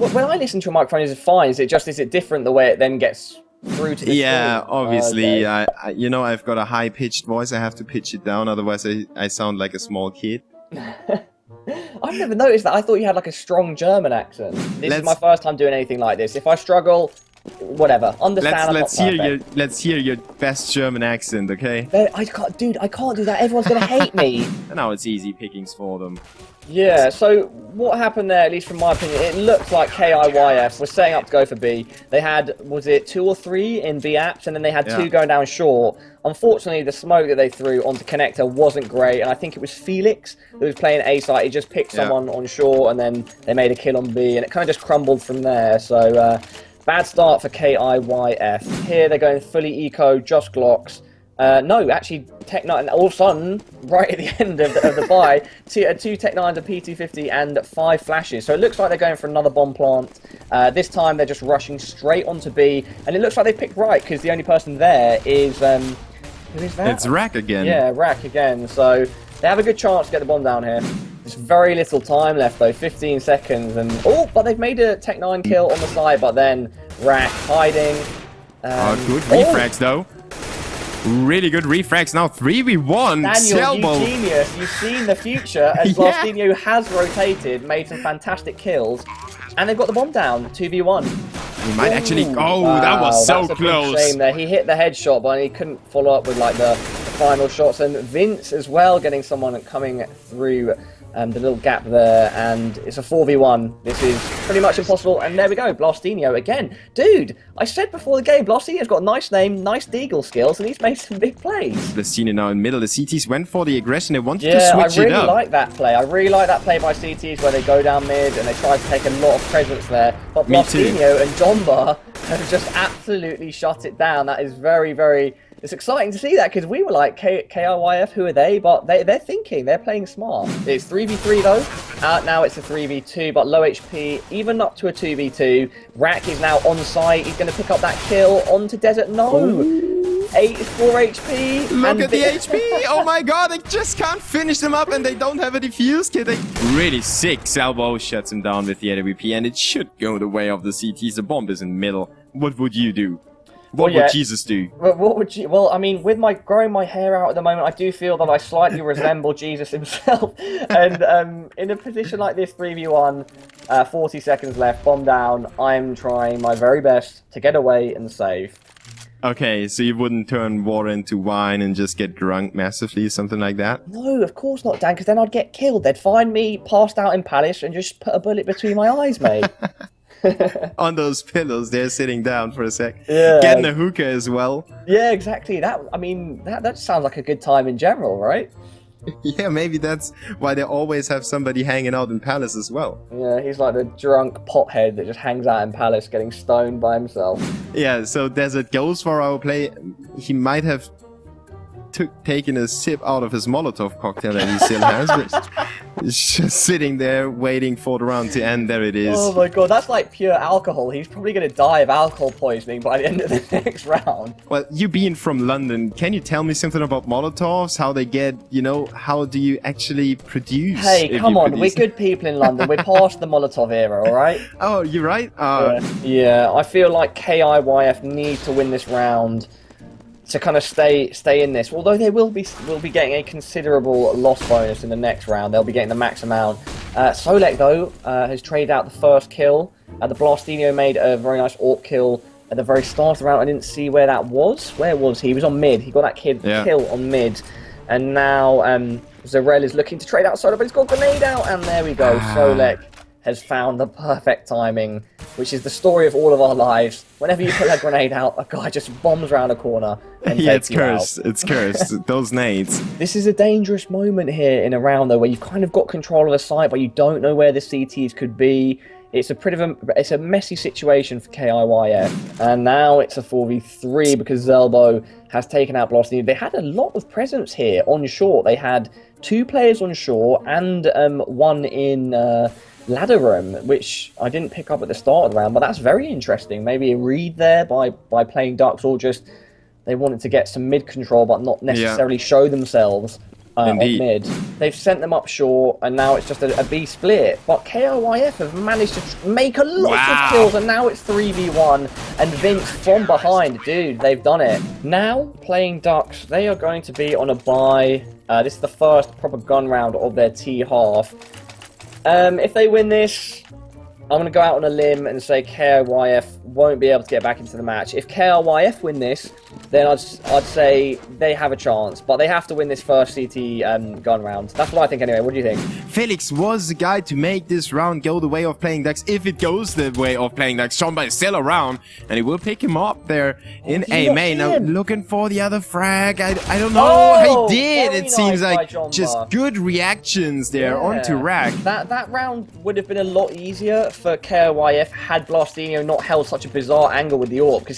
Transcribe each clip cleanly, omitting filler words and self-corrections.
when I listen to a microphone, is it fine? Is it different the way it then gets through to the Yeah, screen? obviously. Okay. You know, I've got a high-pitched voice. I have to pitch it down, otherwise I sound like a small kid. I've never noticed that. I thought you had like a strong German accent. This is my first time doing anything like this. If I struggle, whatever. Understand. Let's hear your best German accent, okay? I can't, dude. I can't do that. Everyone's gonna hate me. Now it's easy pickings for them. Yeah, so what happened there, at least from my opinion, it looked like KIYF was setting up to go for B. They had, was it 2 or 3 in B apps, and then they had 2 going down short. Unfortunately, the smoke that they threw onto connector wasn't great, and I think it was Felix who was playing A site. He just picked someone on short, and then they made a kill on B, and it kind of just crumbled from there. So, bad start for KIYF. Here they're going fully eco, just Glocks. No, actually, Tech9, all of a sudden, right at the end of the buy, 2 Tech9s, a P250, and 5 flashes. So it looks like they're going for another bomb plant. This time they're just rushing straight onto B, and it looks like they picked right, because the only person there is, who is that? It's Rack again. Yeah, Rack again. So they have a good chance to get the bomb down here. There's very little time left, though, 15 seconds, and, oh, but they've made a Tech9 kill on the side, but then Rack hiding. Good refrags, though. Really good refrags now. 3v1. Daniel, you genius. You've seen the future as Blastinho has rotated, made some fantastic kills, and they've got the bomb down. 2v1. He might actually. Oh, wow, that was so close. Big shame there. He hit the headshot, but he couldn't follow up with like the final shots. And Vince as well, getting someone coming through the little gap there, and it's a 4v1. This is pretty much impossible, and there we go, Blastinho again. Dude, I said before the game, Blastinho's got a nice name, nice deagle skills, and he's made some big plays. Blastinho now in middle. The CTs went for the aggression. They wanted to switch it up. Yeah, I really like that play. I really like that play by CTs where they go down mid and they try to take a lot of presence there. But Blastinho and Jomba have just absolutely shut it down. That is very, very... It's exciting to see that, because we were like, KRYF, who are they? But they're thinking, they're playing smart. It's 3v3 though. Now it's a 3v2, but low HP, even up to a 2v2. Rack is now on site. He's going to pick up that kill onto Desert. No! 84 HP. Look at the HP! Oh my god, they just can't finish them up, and they don't have a defuse kit. Really sick. Salvo shuts him down with the AWP, and it should go the way of the CTs. The bomb is in the middle. What would you do? What would Jesus do? What would you? Well, I mean, with my growing my hair out at the moment, I do feel that I slightly resemble Jesus himself. And in a position like this, 3v1, 40 seconds left, bomb down. I'm trying my very best to get away and save. Okay, so you wouldn't turn water into wine and just get drunk massively, something like that? No, of course not, Dan, because then I'd get killed. They'd find me passed out in Palace and just put a bullet between my eyes, mate. On those pillows, they're sitting down for a sec. Yeah. Getting a hookah as well. Yeah, exactly. That sounds like a good time in general, right? Yeah, maybe that's why they always have somebody hanging out in Palace as well. Yeah, he's like the drunk pothead that just hangs out in Palace getting stoned by himself. Yeah, so Desert goes for our play. He might have taken a sip out of his Molotov cocktail that he still has, but he's just sitting there waiting for the round to end. There it is. Oh my god, that's like pure alcohol. He's probably going to die of alcohol poisoning by the end of the next round. Well, you being from London, can you tell me something about Molotovs? How they get, you know, how do you actually produce? Hey, come on, we're good people in London. We're past the Molotov era, alright? Oh, you're right? Yeah, I feel like KIYF need to win this round to kind of stay in this, although they will be getting a considerable loss bonus in the next round. They'll be getting the max amount. Solek though has traded out the first kill. The Blastinho made a very nice AWP kill at the very start of the round. I didn't see where that was. Where was he? He was on mid. He got that kill on mid, and now Zarel is looking to trade out Solek, but he's got a grenade out, and there we go. Solek has found the perfect timing, which is the story of all of our lives. Whenever you put that grenade out, a guy just bombs around a corner and takes you out. It's cursed. Those nades. This is a dangerous moment here in a round, though, where you've kind of got control of the site, but you don't know where the CTs could be. It's a messy situation for KIYF, and now it's a 4v3 because Zelbo has taken out Blastinho. They had a lot of presence here on short. They had 2 players on short and one in ladder room, which I didn't pick up at the start of the round, but that's very interesting. Maybe a read there by playing Ducks, or just they wanted to get some mid control but not necessarily show themselves. on mid. They've sent them up short, and now it's just a B split. But KOYF have managed to make a lot of kills, and now it's 3v1. And Vince from behind, dude, they've done it. Now, Playing Ducks, they are going to be on a bye. This is the first proper gun round of their T half. If they win this, I'm going to go out on a limb and say KOYF won't be able to get back into the match. If KOYF win this, then I'd say they have a chance. But they have to win this first CT gun round. That's what I think anyway. What do you think? Felix was the guy to make this round go the way of Playing Ducks. If it goes the way of Playing Ducks, Shomba is still around. And he will pick him up there in A main. Now looking for the other frag. I don't know. Oh, he did. It seems nice like just good reactions there onto Rack. That round would have been a lot easier for KOYF had Blastinho not held such a bizarre angle with the AWP, because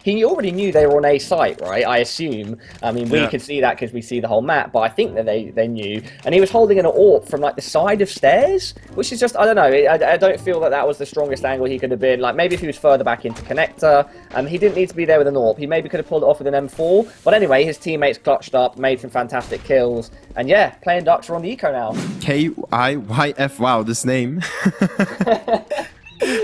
he already knew they were on A site, right? I assume. I mean, we could see that because we see the whole map, but I think that they knew. And he was holding an AWP from like the side of stairs, which is just, I don't know. I don't feel that was the strongest angle he could have been. Like maybe if he was further back into connector, he didn't need to be there with an AWP. He maybe could have pulled it off with an M4. But anyway, his teammates clutched up, made some fantastic kills, and yeah, Playing Ducks are on the eco now. KIYF. Wow, this name.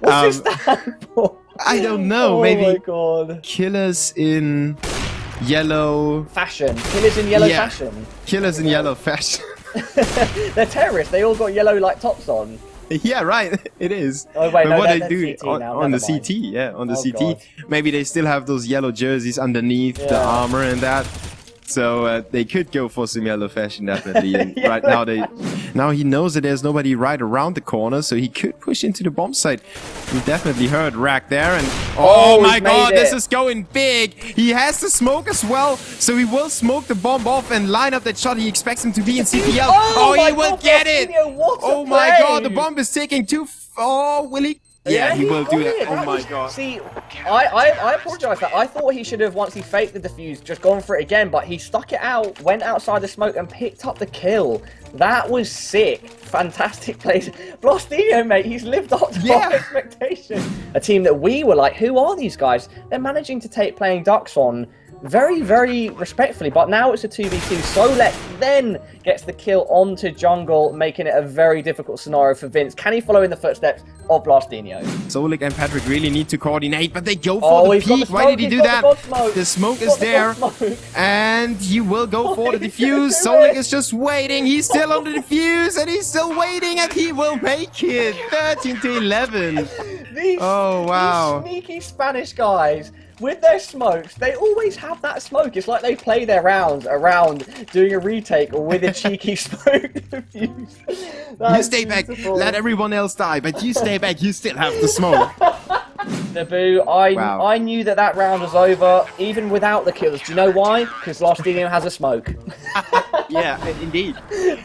What's it stand for? I don't know. Oh maybe my God. Killers in yellow fashion. Killers in yellow fashion. Killers in yellow fashion. They're terrorists. They all got yellow like tops on. Yeah, right. It is. Oh wait, but no, what they do on the mind. CT, yeah, on the CT, God. maybe they still have those yellow jerseys underneath the armor and that. So they could go for some yellow fashion, definitely. And right now he knows that there's nobody right around the corner, so he could push into the bomb site. We definitely heard Rack there, and oh my God, this is going big. He has the smoke as well, so he will smoke the bomb off and line up that shot. He expects him to be in CPL. Oh, he will get it! Oh my God, the bomb is taking too. Oh, will he? Yeah, he will do that. Oh my God. See, I apologize for that. I thought he should have, once he faked the defuse, just gone for it again, but he stuck it out, went outside the smoke, and picked up the kill. That was sick. Fantastic place. Blastinho, mate, he's lived up to our expectation. A team that we were like, who are these guys? They're managing to take Playing Ducks on very, very respectfully, but now it's a 2v2. Solek then gets the kill onto jungle, making it a very difficult scenario for Vince. Can he follow in the footsteps of Blastinho? Solek and Patrick really need to coordinate, but they go for the peek. Why did he do that? The smoke is there, and he will go for the defuse. Solek is just waiting. He's still on the defuse, and he's still waiting, and he will make it. 13-11. Oh, wow. These sneaky Spanish guys. With their smokes, they always have that smoke. It's like they play their rounds around doing a retake or with a cheeky smoke defuse. You stay back, let everyone else die, but you stay back, you still have the smoke. Daboo, I knew that round was over, even without the kills. Do you know why? Because Blastinho has a smoke. Yeah, indeed.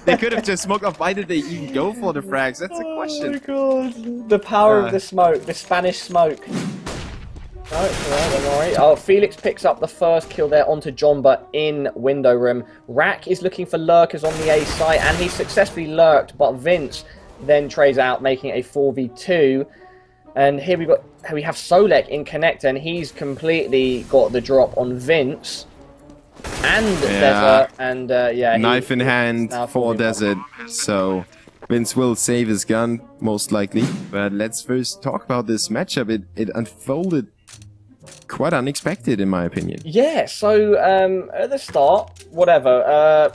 They could have just smoked off. Why did they even go for the frags? That's a question. Oh my God. The power of the smoke, the Spanish smoke. No, don't worry. Oh, Felix picks up the first kill there onto Jomba in window room. Rack is looking for lurkers on the A site, and he successfully lurked, but Vince then trays out, making it a 4v2. And here we have Solek in connector, and he's completely got the drop on Vince and Desert, and knife in hand for Desert. So Vince will save his gun most likely. But let's first talk about this matchup. It unfolded quite unexpected, in my opinion. Yeah, so at the start,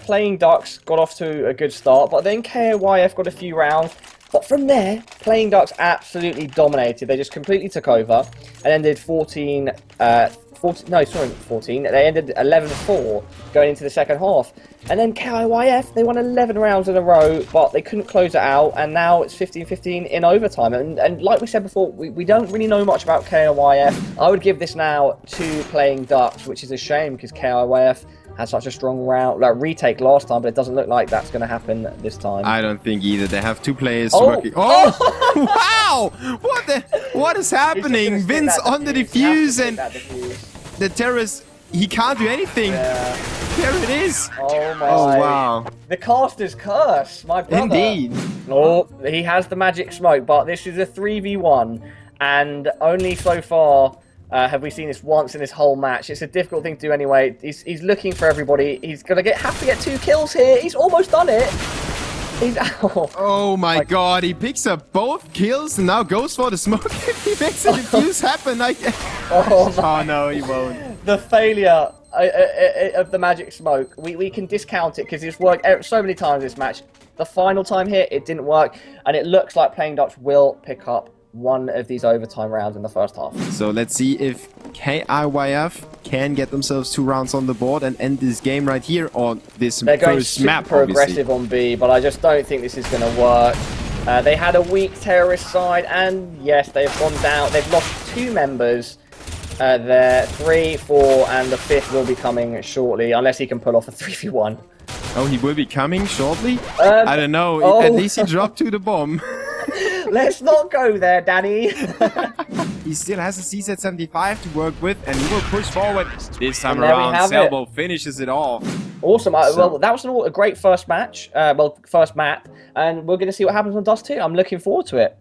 Playing Ducks got off to a good start, but then KOYF got a few rounds. But from there, Playing Ducks absolutely dominated. They just completely took over and ended 14. They ended 11-4 going into the second half. And then KIYF, they won 11 rounds in a row, but they couldn't close it out, and now it's 15-15 in overtime. And like we said before, we don't really know much about KIYF. I would give this now to Playing Ducks, which is a shame because KIYF had such a strong round, retake last time, but it doesn't look like that's going to happen this time. I don't think either. They have two players working. Oh! Wow! What is happening? Vince on the defuse, and the terrorist, he can't do anything. Yeah. There it is. Oh my. Oh wow. The caster's curse, my brother. Indeed. Oh, he has the magic smoke, but this is a 3v1, and only so far Have we seen this once in this whole match? It's a difficult thing to do anyway. He's looking for everybody. He's gonna have to get 2 kills here. He's almost done it. Oh my god, he picks up both kills and now goes for the smoke. He makes a defuse happen. Oh no, he won't. The failure of the magic smoke. We can discount it because it's worked so many times this match. The final time here, it didn't work, and it looks like Playing Dutch will pick up one of these overtime rounds in the first half. So let's see if KIYF can get themselves 2 rounds on the board and end this game right here on this They're going first map. super aggressive on B, but I just don't think this is going to work. They had a weak terrorist side, and yes, they've gone down. They've lost 2 members. There, 3, 4, and the 5th will be coming shortly, unless he can pull off a 3v1. Oh, he will be coming shortly? I don't know. At least he dropped to the bomb. Let's not go there, Danny. He still has a CZ75 to work with, and he will push forward. This time there we around, have Sailboat finishes it off. Awesome. Well, that was a great first match. First map. And we're going to see what happens on Dust 2. I'm looking forward to it.